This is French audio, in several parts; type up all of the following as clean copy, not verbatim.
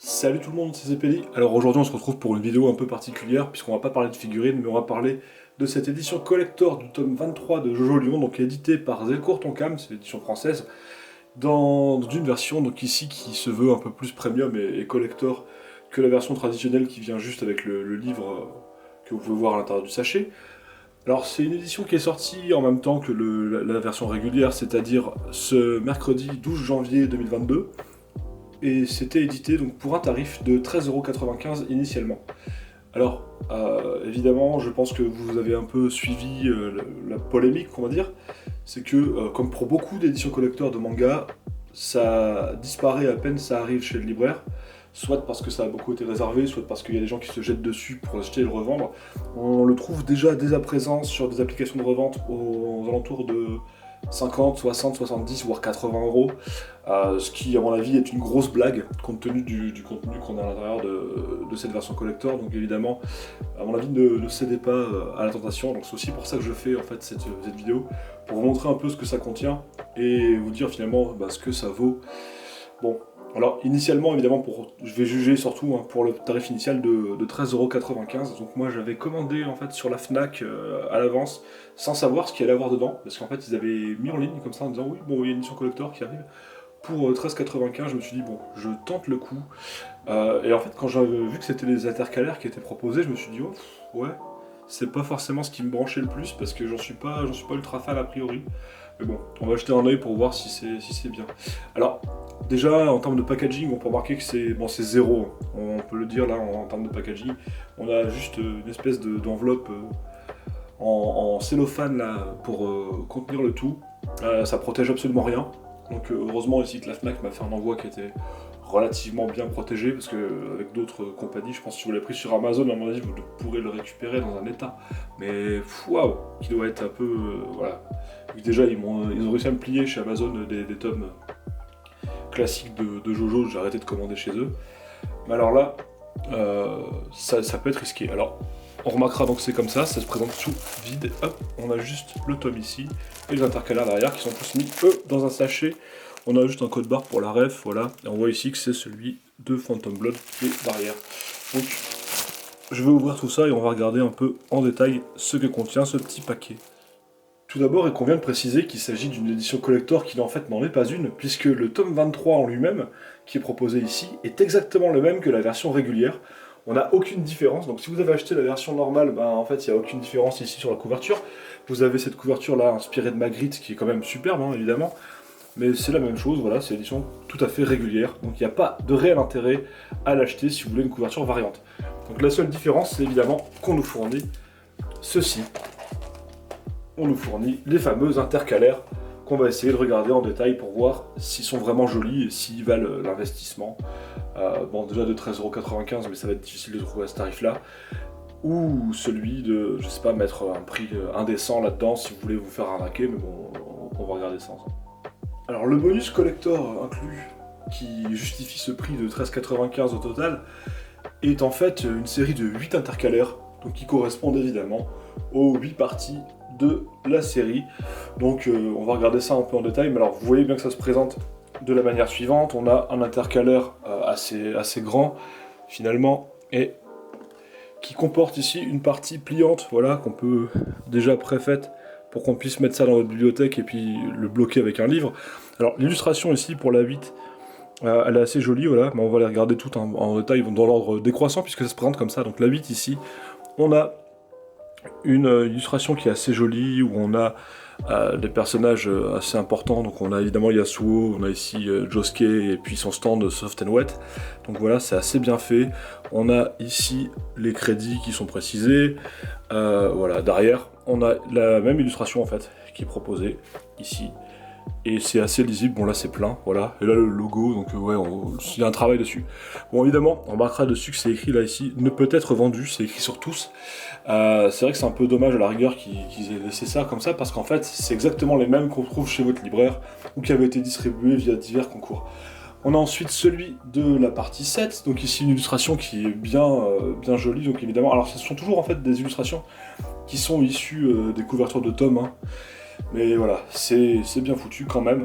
Salut tout le monde, c'est Zepeli. Alors aujourd'hui on se retrouve pour une vidéo un peu particulière puisqu'on va pas parler de figurines mais on va parler de cette édition collector du tome 23 de Jojo Lion, donc édité par Zelcourt Tonkam, c'est l'édition française, dans une version donc ici qui se veut un peu plus premium et collector que la version traditionnelle qui vient juste avec le livre que vous pouvez voir à l'intérieur du sachet. Alors c'est une édition qui est sortie en même temps que la version régulière, c'est-à-dire ce mercredi 12 janvier 2022. Et c'était édité donc pour un tarif de 13,95€ initialement. Alors, évidemment, je pense que vous avez un peu suivi la polémique, on va dire. C'est que, comme pour beaucoup d'éditions collector de manga, ça disparaît à peine ça arrive chez le libraire, soit parce que ça a beaucoup été réservé, soit parce qu'il y a des gens qui se jettent dessus pour l'acheter et le revendre. On le trouve déjà dès à présent sur des applications de revente aux alentours de 50, 60, 70, voire 80€, ce qui à mon avis est une grosse blague compte tenu du contenu qu'on a à l'intérieur de cette version collector. Donc évidemment, à mon avis, ne cédez pas à la tentation. Donc c'est aussi pour ça que je fais en fait cette vidéo, pour vous montrer un peu ce que ça contient et vous dire finalement ce que ça vaut. Bon, alors initialement évidemment, je vais juger surtout pour le tarif initial de 13,95€. Donc moi j'avais commandé en fait sur la Fnac à l'avance, sans savoir ce qu'il allait avoir dedans, parce qu'en fait ils avaient mis en ligne comme ça en disant oui bon il y a une édition collector qui arrive pour 13,95€. Je me suis dit bon je tente le coup. Et en fait quand j'ai vu que c'était les intercalaires qui étaient proposés, je me suis dit oh ouais, c'est pas forcément ce qui me branchait le plus parce que j'en suis pas ultra fan a priori. Mais bon, on va jeter un œil pour voir si c'est bien. Alors, déjà, en termes de packaging, on peut remarquer que c'est zéro. On peut le dire là, en termes de packaging. On a juste une espèce d'enveloppe en cellophane là, pour contenir le tout. Ça protège absolument rien. Donc heureusement ici que la Fnac m'a fait un envoi qui était relativement bien protégé, parce que avec d'autres compagnies, je pense que si vous l'avez pris sur Amazon, à mon avis, vous pourrez le récupérer dans un état. Mais waouh, qui doit être un peu... voilà. Déjà, ils ont réussi à me plier chez Amazon des tomes classiques de Jojo, j'ai arrêté de commander chez eux. Mais alors là, ça peut être risqué. Alors, on remarquera donc que c'est comme ça se présente sous vide. Hop, on a juste le tome ici, et les intercalaires derrière qui sont tous mis, eux, dans un sachet. On a juste un code barre pour la ref, voilà. Et on voit ici que c'est celui de Phantom Blood qui est derrière. Donc, je vais ouvrir tout ça et on va regarder un peu en détail ce que contient ce petit paquet. Tout d'abord, il convient de préciser qu'il s'agit d'une édition collector qui en fait n'en est pas une, puisque le tome 23 en lui-même, qui est proposé ici, est exactement le même que la version régulière. On n'a aucune différence, donc si vous avez acheté la version normale, en fait il n'y a aucune différence ici sur la couverture. Vous avez cette couverture là inspirée de Magritte qui est quand même superbe évidemment, mais c'est la même chose, voilà, c'est une édition tout à fait régulière, donc il n'y a pas de réel intérêt à l'acheter si vous voulez une couverture variante. Donc la seule différence, c'est évidemment qu'on nous fournit ceci. On nous fournit les fameux intercalaires qu'on va essayer de regarder en détail pour voir s'ils sont vraiment jolis et s'ils valent l'investissement. Bon, déjà de 13,95€, mais ça va être difficile de trouver à ce tarif-là. Ou celui de, je sais pas, mettre un prix indécent là-dedans si vous voulez vous faire arnaquer, mais bon, on va regarder ça ensemble. Alors le bonus collector inclus, qui justifie ce prix de 13,95€ au total, est en fait une série de 8 intercalaires, donc qui correspondent évidemment aux 8 parties de la série. Donc on va regarder ça un peu en détail, mais alors vous voyez bien que ça se présente de la manière suivante. On a un intercalaire assez grand finalement, et qui comporte ici une partie pliante, voilà, qu'on peut déjà préfaite pour qu'on puisse mettre ça dans votre bibliothèque et puis le bloquer avec un livre. Alors l'illustration ici pour la 8, elle est assez jolie, voilà, mais on va les regarder toutes en détail dans l'ordre décroissant puisque ça se présente comme ça. Donc la 8 ici, on a une illustration qui est assez jolie, où on a des personnages assez importants. Donc on a évidemment Yasuo, on a ici Josuke et puis son stand Soft and Wet. Donc voilà, c'est assez bien fait. On a ici les crédits qui sont précisés. Voilà, derrière, on a la même illustration en fait qui est proposée ici. Et c'est assez lisible, bon là c'est plein, voilà, et là le logo, donc ouais, il y a un travail dessus. Bon évidemment, on remarquera dessus que c'est écrit là ici, ne peut être vendu, c'est écrit sur tous. C'est vrai que c'est un peu dommage à la rigueur qu'ils aient laissé ça comme ça, parce qu'en fait c'est exactement les mêmes qu'on trouve chez votre libraire, ou qui avaient été distribués via divers concours. On a ensuite celui de la partie 7, donc ici une illustration qui est bien jolie, donc évidemment, alors ce sont toujours en fait des illustrations qui sont issues des couvertures de tomes, mais voilà, c'est bien foutu quand même.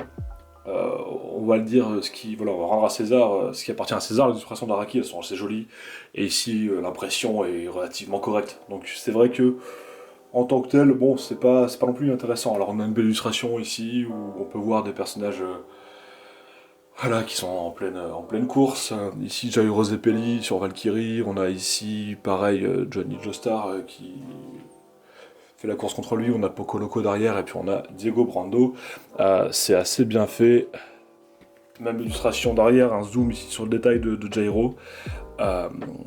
on va le dire, voilà, on va rendre à César ce qui appartient à César. Les illustrations d'Araki, elles sont assez jolies, et ici l'impression est relativement correcte. Donc c'est vrai que en tant que tel, bon, c'est pas non plus intéressant. Alors on a une belle illustration ici où on peut voir des personnages voilà, qui sont en pleine course. Ici Jairo Zeppeli sur Valkyrie, on a ici pareil Johnny Joestar qui fait la course contre lui, on a Poco Loco derrière et puis on a Diego Brando. C'est assez bien fait. Même illustration derrière, un zoom ici sur le détail de Jairo.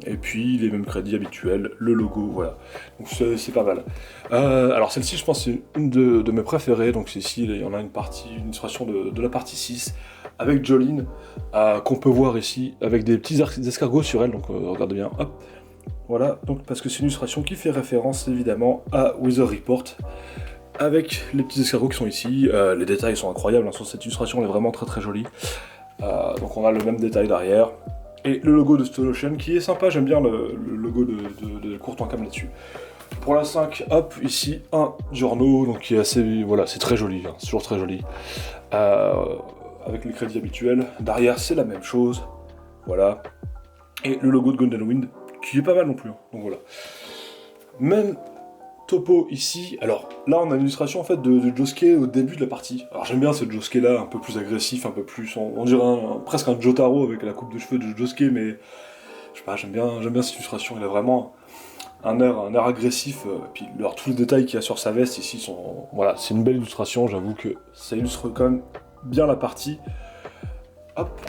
Et puis les mêmes crédits habituels, le logo, voilà. Donc c'est pas mal. Alors celle-ci, je pense, c'est une de mes préférées. Donc ici, il y en a une illustration de la partie 6 avec Jolene, qu'on peut voir ici avec des petits escargots sur elle. Donc regardez bien, hop. Voilà, donc parce que c'est une illustration qui fait référence évidemment à Weather Report, avec les petits escargots qui sont ici. Les détails sont incroyables, hein, sur cette illustration, elle est vraiment très très jolie. Donc on a le même détail derrière. Et le logo de Stone Ocean qui est sympa, j'aime bien le logo de Court en Cam là-dessus. Pour la 5, hop, ici un journaux, donc qui est assez. Voilà, c'est très joli, hein, c'est toujours très joli. Avec les crédits habituels. Derrière, c'est la même chose. Voilà. Et le logo de Golden Wind, qui est pas mal non plus. Hein, donc voilà. Même topo ici. Alors là, on a une illustration en fait de Josuke au début de la partie. Alors j'aime bien ce Josuke là, un peu plus agressif, un peu plus. On dirait presque un Jotaro avec la coupe de cheveux de Josuke, mais je sais pas, j'aime bien cette illustration. Il a vraiment un air agressif. Et puis tous les détails qu'il y a sur sa veste ici sont. Voilà, c'est une belle illustration. J'avoue que ça illustre quand même bien la partie. Hop.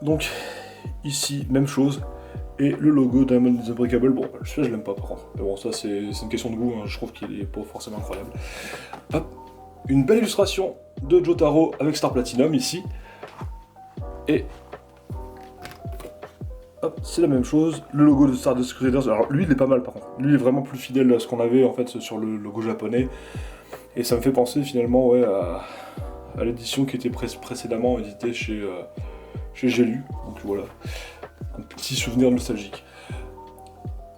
Donc ici, même chose. Et le logo Diamond is Unbreakable, bon, celui-là je l'aime pas par contre. Mais bon, ça c'est une question de goût, hein. Je trouve qu'il est pas forcément incroyable. Hop, une belle illustration de Jotaro avec Star Platinum ici. Et hop, c'est la même chose. Le logo de Stardust Crusaders, alors lui il est pas mal par contre. Lui il est vraiment plus fidèle à ce qu'on avait en fait sur le logo japonais. Et ça me fait penser finalement ouais, à l'édition qui était précédemment éditée chez Gelu. Donc voilà. Un petit souvenir nostalgique.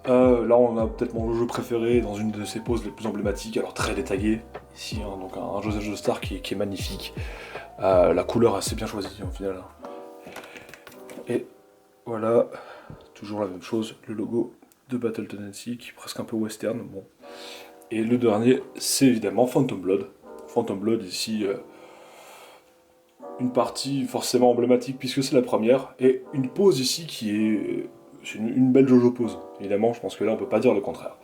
Là on a peut-être mon jeu préféré dans une de ses poses les plus emblématiques, alors très détaillé ici, hein, donc un Joseph Joestar qui est magnifique. La couleur assez bien choisie au final. Et voilà, toujours la même chose, le logo de Battle Tendency qui est presque un peu western. Bon. Et le dernier, c'est évidemment Phantom Blood. Phantom Blood ici. Une partie forcément emblématique puisque c'est la première, et une pose ici qui est une belle Jojo pose. Évidemment, je pense que là on peut pas dire le contraire.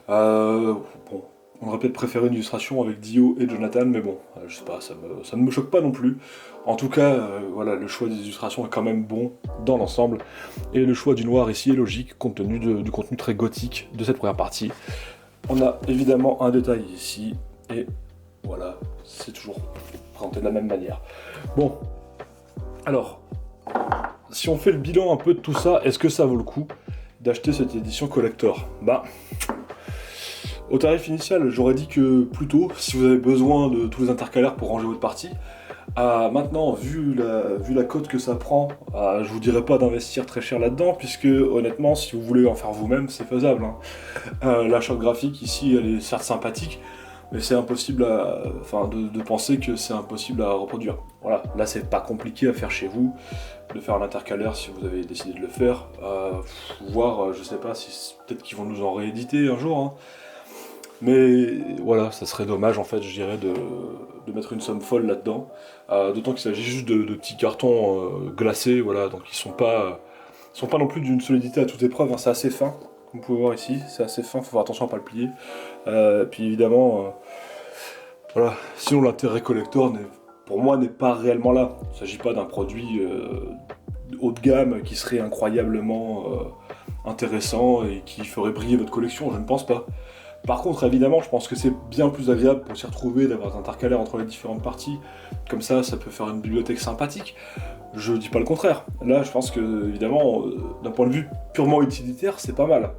Bon, on aurait peut-être préféré une illustration avec Dio et Jonathan, mais bon, je sais pas, ça ne me choque pas non plus. En tout cas, voilà, le choix des illustrations est quand même bon dans l'ensemble, et le choix du noir ici est logique compte tenu du contenu très gothique de cette première partie. On a évidemment un détail ici, et voilà, c'est toujours présenté de la même manière. Bon, alors, si on fait le bilan un peu de tout ça, est-ce que ça vaut le coup d'acheter cette édition collector? Bah, au tarif initial, j'aurais dit que plutôt, si vous avez besoin de tous les intercalaires pour ranger votre partie. Maintenant, vu la cote que ça prend, je vous dirais pas d'investir très cher là-dedans, puisque honnêtement, si vous voulez en faire vous-même, c'est faisable. Hein. La charte graphique ici, elle est certes sympathique, mais c'est impossible de penser que c'est impossible à reproduire. Voilà, là c'est pas compliqué à faire chez vous, de faire un intercalaire si vous avez décidé de le faire, voire je sais pas si peut-être qu'ils vont nous en rééditer un jour, hein. Mais voilà, ça serait dommage en fait, je dirais, de mettre une somme folle là-dedans, d'autant qu'il s'agit juste de petits cartons glacés, voilà, donc ils sont pas non plus d'une solidité à toute épreuve, hein. C'est assez fin. Comme vous pouvez voir ici, c'est assez fin, faut faire attention à pas le plier. Puis évidemment, voilà. Sinon l'intérêt collector pour moi n'est pas réellement là. Il ne s'agit pas d'un produit haut de gamme qui serait incroyablement intéressant et qui ferait briller votre collection, je ne pense pas. Par contre, évidemment, je pense que c'est bien plus agréable pour s'y retrouver, d'avoir des intercalaires entre les différentes parties. Comme ça peut faire une bibliothèque sympathique. Je dis pas le contraire. Là, je pense que, évidemment, d'un point de vue purement utilitaire, c'est pas mal.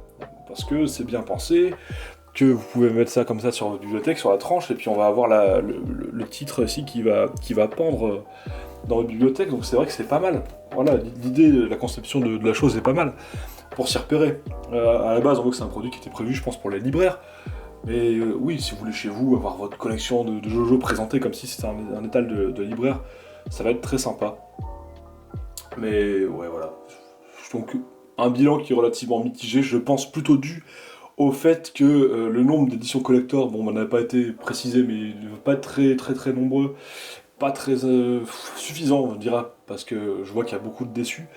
Parce que c'est bien pensé, que vous pouvez mettre ça comme ça sur votre bibliothèque, sur la tranche, et puis on va avoir le titre ici qui va pendre dans votre bibliothèque, donc c'est vrai que c'est pas mal. Voilà, l'idée, la conception de la chose est pas mal, pour s'y repérer. À la base, on voit que c'est un produit qui était prévu, je pense, pour les libraires. Mais oui, si vous voulez chez vous avoir votre collection de Jojo présentée comme si c'était un étal de libraire, ça va être très sympa. Mais ouais, voilà. Donc un bilan qui est relativement mitigé, je pense plutôt dû au fait que le nombre d'éditions collector, bon, on n'a pas été précisé, mais il ne va pas être très très très nombreux, pas très suffisant, on dira, parce que je vois qu'il y a beaucoup de déçus.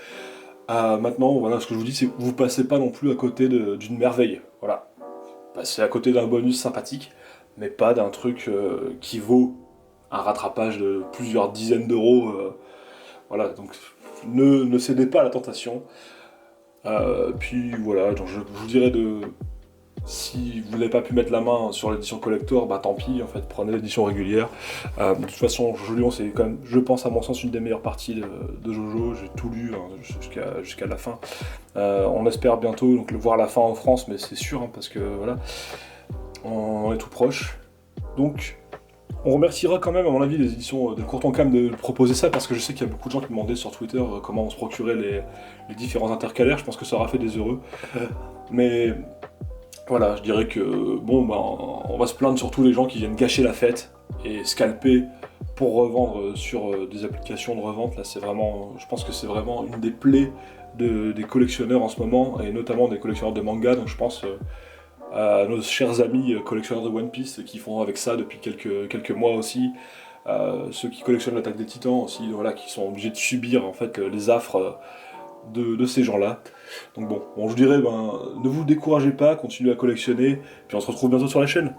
Maintenant, voilà, ce que je vous dis, c'est que vous passez pas non plus à côté d'une merveille. Voilà, passez à côté d'un bonus sympathique, mais pas d'un truc qui vaut un rattrapage de plusieurs dizaines d'euros. Voilà, donc ne cédez pas à la tentation. Puis voilà, donc je vous dirais de. Si vous n'avez pas pu mettre la main sur l'édition collector, bah tant pis, en fait, prenez l'édition régulière. De toute façon, Jojo Lion, c'est quand même, je pense à mon sens, une des meilleures parties de Jojo. J'ai tout lu hein, jusqu'à la fin. On espère bientôt donc, le voir la fin en France, mais c'est sûr, hein, parce que voilà, on est tout proche. Donc, on remerciera quand même, à mon avis, les éditions de Courton Cam de proposer ça, parce que je sais qu'il y a beaucoup de gens qui demandaient sur Twitter comment on se procurait les différents intercalaires. Je pense que ça aura fait des heureux. Mais voilà, je dirais que bon, ben, on va se plaindre surtout les gens qui viennent gâcher la fête et scalper pour revendre sur des applications de revente. Là, c'est vraiment, je pense que c'est vraiment une des plaies des collectionneurs en ce moment, et notamment des collectionneurs de manga. Donc je pense à nos chers amis collectionneurs de One Piece qui font avec ça depuis quelques mois aussi. Ceux qui collectionnent l'Attaque des Titans aussi, voilà, qui sont obligés de subir en fait les affres de ces gens-là. Donc bon, je dirais, ben, ne vous découragez pas, continuez à collectionner, puis on se retrouve bientôt sur la chaîne.